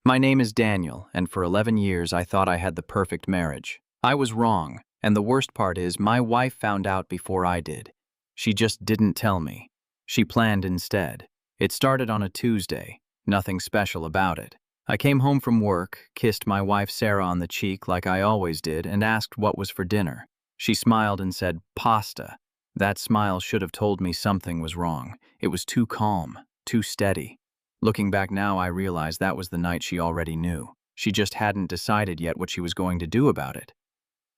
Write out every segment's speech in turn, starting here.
My name is Daniel, and for 11 years I thought I had the perfect marriage. I was wrong, and the worst part is my wife found out before I did. She just didn't tell me. She planned instead. It started on a Tuesday, nothing special about it. I came home from work, kissed my wife Sarah on the cheek like I always did, and asked what was for dinner. She smiled and said, "Pasta." That smile should have told me something was wrong. It was too calm, too steady. Looking back now, I realize that was the night she already knew. She just hadn't decided yet what she was going to do about it.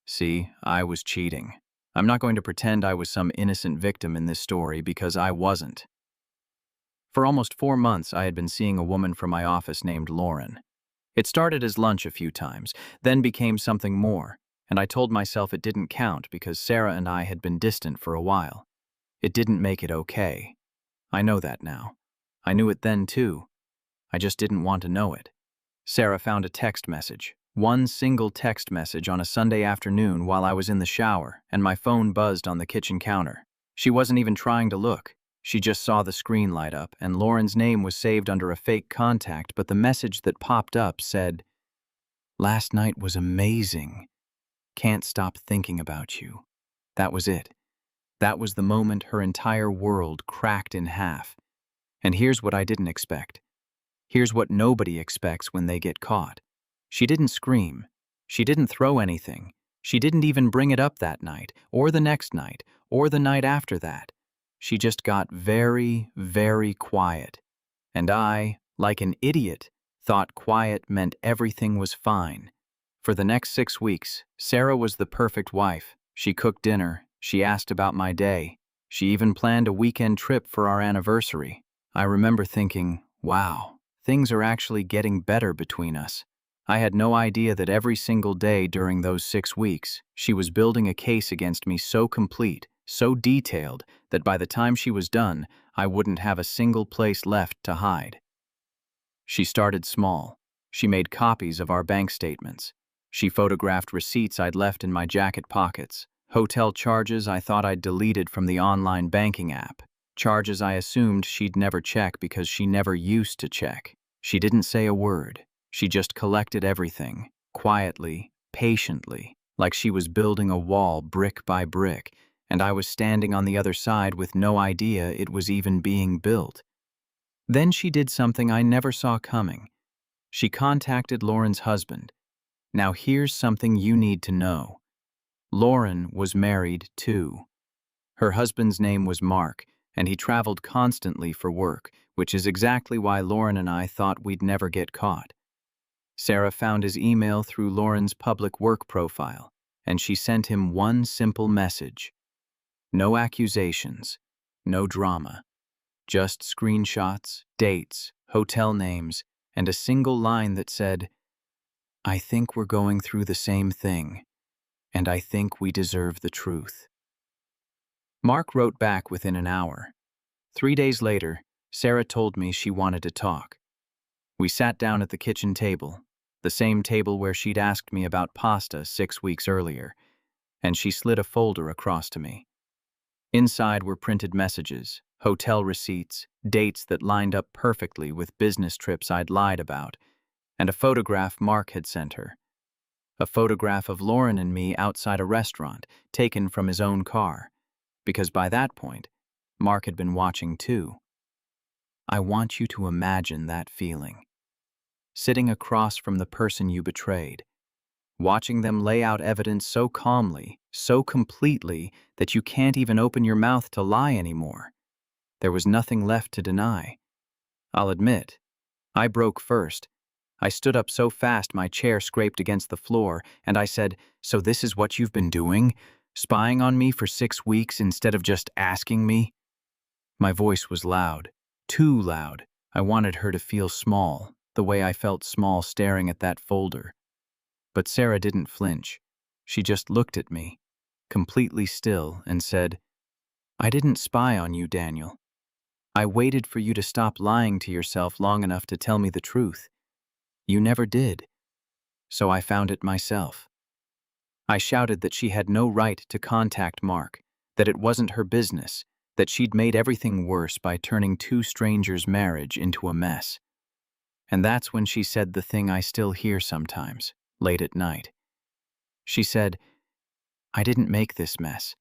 See, I was cheating. I'm not going to pretend I was some innocent victim in this story because I wasn't. For almost 4 months, I had been seeing a woman from my office named Lauren. It started as lunch a few times, then became something more, and I told myself it didn't count because Sarah and I had been distant for a while. It didn't make it okay. I know that now. I knew it then too. I just didn't want to know it. Sarah found a text message, one single text message on a Sunday afternoon while I was in the shower, and my phone buzzed on the kitchen counter. She wasn't even trying to look. She just saw the screen light up, and Lauren's name was saved under a fake contact, but the message that popped up said, "Last night was amazing. Can't stop thinking about you." That was it. That was the moment her entire world cracked in half. And here's what I didn't expect. Here's what nobody expects when they get caught. She didn't scream. She didn't throw anything. She didn't even bring it up that night, or the next night, or the night after that. She just got very, very quiet. And I, like an idiot, thought quiet meant everything was fine. For the next 6 weeks, Sarah was the perfect wife. She cooked dinner. She asked about my day. She even planned a weekend trip for our anniversary. I remember thinking, wow, things are actually getting better between us. I had no idea that every single day during those 6 weeks, she was building a case against me so complete, so detailed, that by the time she was done, I wouldn't have a single place left to hide. She started small. She made copies of our bank statements. She photographed receipts I'd left in my jacket pockets, hotel charges I thought I'd deleted from the online banking app, charges I assumed she'd never check because she never used to check. She didn't say a word. She just collected everything, quietly, patiently, like she was building a wall brick by brick, and I was standing on the other side with no idea it was even being built. Then she did something I never saw coming. She contacted Lauren's husband. Now here's something you need to know. Lauren was married too. Her husband's name was Mark, and he traveled constantly for work, which is exactly why Lauren and I thought we'd never get caught. Sarah found his email through Lauren's public work profile, and she sent him one simple message. No accusations, no drama, just screenshots, dates, hotel names, and a single line that said, "I think we're going through the same thing, and I think we deserve the truth." Mark wrote back within an hour. 3 days later, Sarah told me she wanted to talk. We sat down at the kitchen table, the same table where she'd asked me about pasta 6 weeks earlier, and she slid a folder across to me. Inside were printed messages, hotel receipts, dates that lined up perfectly with business trips I'd lied about, and a photograph Mark had sent her. A photograph of Lauren and me outside a restaurant, taken from his own car, because by that point, Mark had been watching too. I want you to imagine that feeling. Sitting across from the person you betrayed, watching them lay out evidence so calmly, so completely, that you can't even open your mouth to lie anymore. There was nothing left to deny. I'll admit, I broke first. I stood up so fast my chair scraped against the floor, and I said, "So this is what you've been doing? Spying on me for 6 weeks instead of just asking me?" My voice was loud, too loud. I wanted her to feel small, the way I felt small staring at that folder. But Sarah didn't flinch. She just looked at me, completely still, and said, "I didn't spy on you, Daniel. I waited for you to stop lying to yourself long enough to tell me the truth. You never did. So I found it myself." I shouted that she had no right to contact Mark, that it wasn't her business, that she'd made everything worse by turning two strangers' marriage into a mess. And that's when she said the thing I still hear sometimes, late at night. She said, "I didn't make this mess.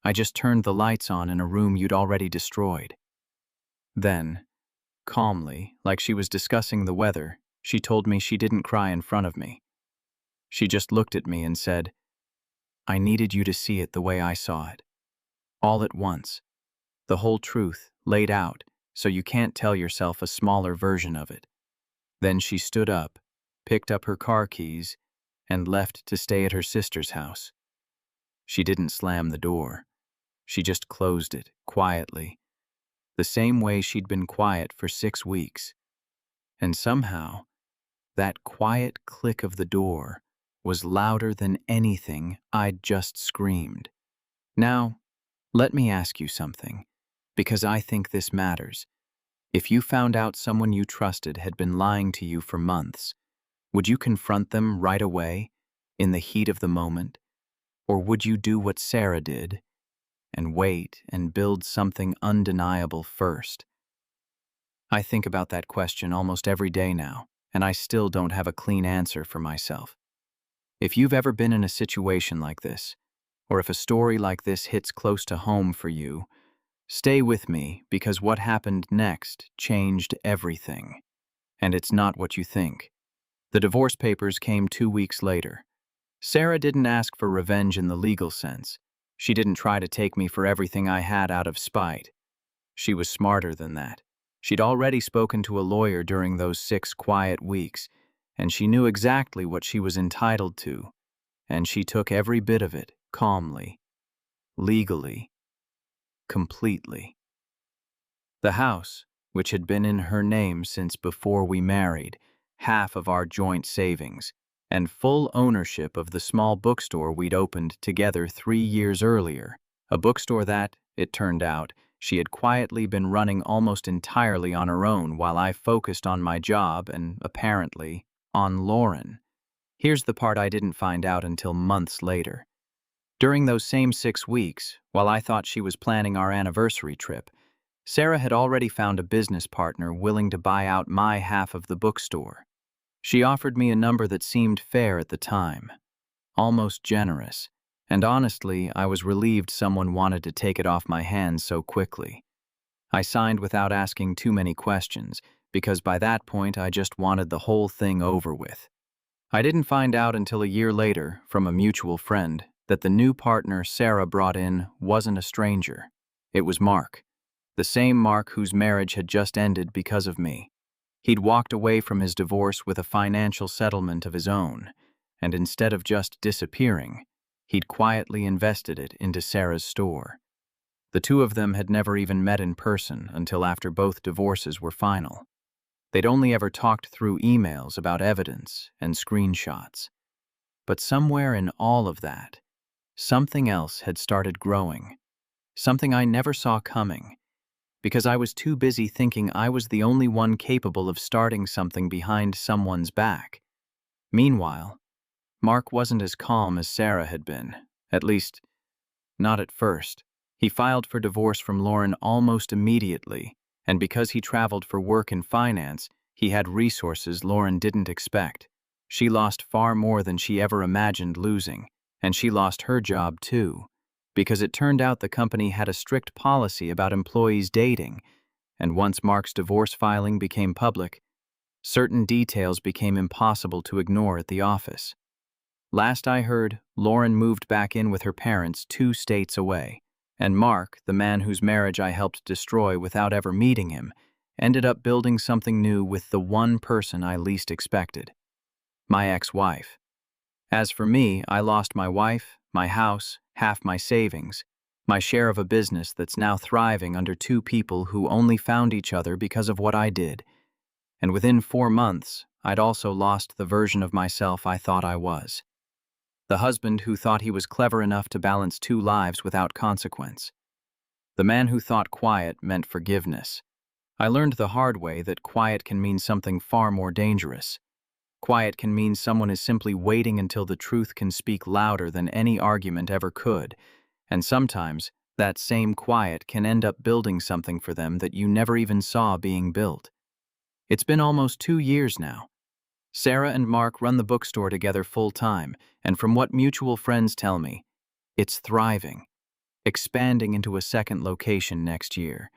I just turned the lights on in a room you'd already destroyed." Then, calmly, like she was discussing the weather, she told me she didn't cry in front of me. She just looked at me and said, "I needed you to see it the way I saw it. All at once. The whole truth, laid out, so you can't tell yourself a smaller version of it." Then she stood up, picked up her car keys, and left to stay at her sister's house. She didn't slam the door. She just closed it, quietly, the same way she'd been quiet for 6 weeks. And somehow, that quiet click of the door was louder than anything I'd just screamed. Now, let me ask you something, because I think this matters. If you found out someone you trusted had been lying to you for months, would you confront them right away, in the heat of the moment? Or would you do what Sarah did, and wait and build something undeniable first? I think about that question almost every day now, and I still don't have a clean answer for myself. If you've ever been in a situation like this, or if a story like this hits close to home for you, stay with me, because what happened next changed everything. And it's not what you think. The divorce papers came 2 weeks later. Sarah didn't ask for revenge in the legal sense. She didn't try to take me for everything I had out of spite. She was smarter than that. She'd already spoken to a lawyer during those 6 quiet weeks, and she knew exactly what she was entitled to, and she took every bit of it, calmly, legally, completely. The house, which had been in her name since before we married, half of our joint savings, and full ownership of the small bookstore we'd opened together 3 years earlier, a bookstore that, it turned out, she had quietly been running almost entirely on her own while I focused on my job and, apparently, on Lauren. Here's the part I didn't find out until months later. During those same 6 weeks, while I thought she was planning our anniversary trip, Sarah had already found a business partner willing to buy out my half of the bookstore. She offered me a number that seemed fair at the time, almost generous, and honestly, I was relieved someone wanted to take it off my hands so quickly. I signed without asking too many questions, because by that point I just wanted the whole thing over with. I didn't find out until a year later, from a mutual friend, that the new partner Sarah brought in wasn't a stranger. It was Mark, the same Mark whose marriage had just ended because of me. He'd walked away from his divorce with a financial settlement of his own, and instead of just disappearing, he'd quietly invested it into Sarah's store. The two of them had never even met in person until after both divorces were final. They'd only ever talked through emails about evidence and screenshots. But somewhere in all of that, something else had started growing, something I never saw coming, because I was too busy thinking I was the only one capable of starting something behind someone's back. Meanwhile, Mark wasn't as calm as Sarah had been, at least, not at first. He filed for divorce from Lauren almost immediately, and because he traveled for work in finance, he had resources Lauren didn't expect. She lost far more than she ever imagined losing, and she lost her job too, because it turned out the company had a strict policy about employees dating, and once Mark's divorce filing became public, certain details became impossible to ignore at the office. Last I heard, Lauren moved back in with her parents 2 states away, and Mark, the man whose marriage I helped destroy without ever meeting him, ended up building something new with the one person I least expected: my ex-wife. As for me, I lost my wife, my house, half my savings, my share of a business that's now thriving under 2 people who only found each other because of what I did. And within 4 months, I'd also lost the version of myself I thought I was. The husband who thought he was clever enough to balance 2 lives without consequence. The man who thought quiet meant forgiveness. I learned the hard way that quiet can mean something far more dangerous. Quiet can mean someone is simply waiting until the truth can speak louder than any argument ever could, and sometimes that same quiet can end up building something for them that you never even saw being built. It's been almost 2 years now. Sarah and Mark run the bookstore together full-time, and from what mutual friends tell me, it's thriving, expanding into a second location next year.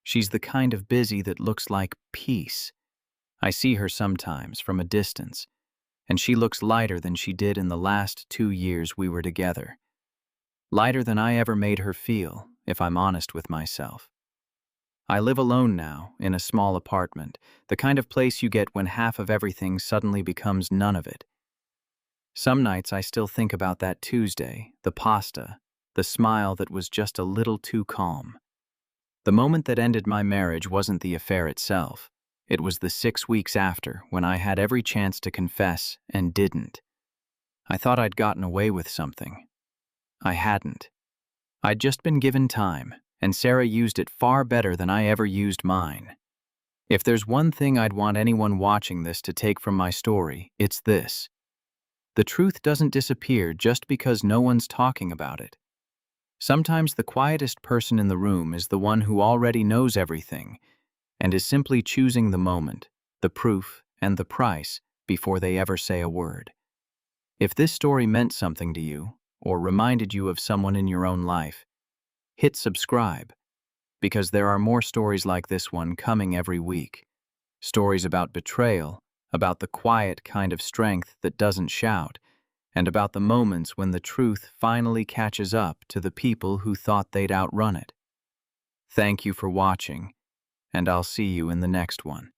She's the kind of busy that looks like peace. I see her sometimes from a distance, and she looks lighter than she did in the last 2 years we were together. Lighter than I ever made her feel, if I'm honest with myself. I live alone now, in a small apartment, the kind of place you get when half of everything suddenly becomes none of it. Some nights I still think about that Tuesday, the pasta, the smile that was just a little too calm. The moment that ended my marriage wasn't the affair itself. It was the 6 weeks after, when I had every chance to confess and didn't. I thought I'd gotten away with something. I hadn't. I'd just been given time, and Sarah used it far better than I ever used mine. If there's one thing I'd want anyone watching this to take from my story, it's this. The truth doesn't disappear just because no one's talking about it. Sometimes the quietest person in the room is the one who already knows everything and is simply choosing the moment, the proof, and the price before they ever say a word. If this story meant something to you, or reminded you of someone in your own life, hit subscribe, because there are more stories like this one coming every week. Stories about betrayal, about the quiet kind of strength that doesn't shout, and about the moments when the truth finally catches up to the people who thought they'd outrun it. Thank you for watching, and I'll see you in the next one.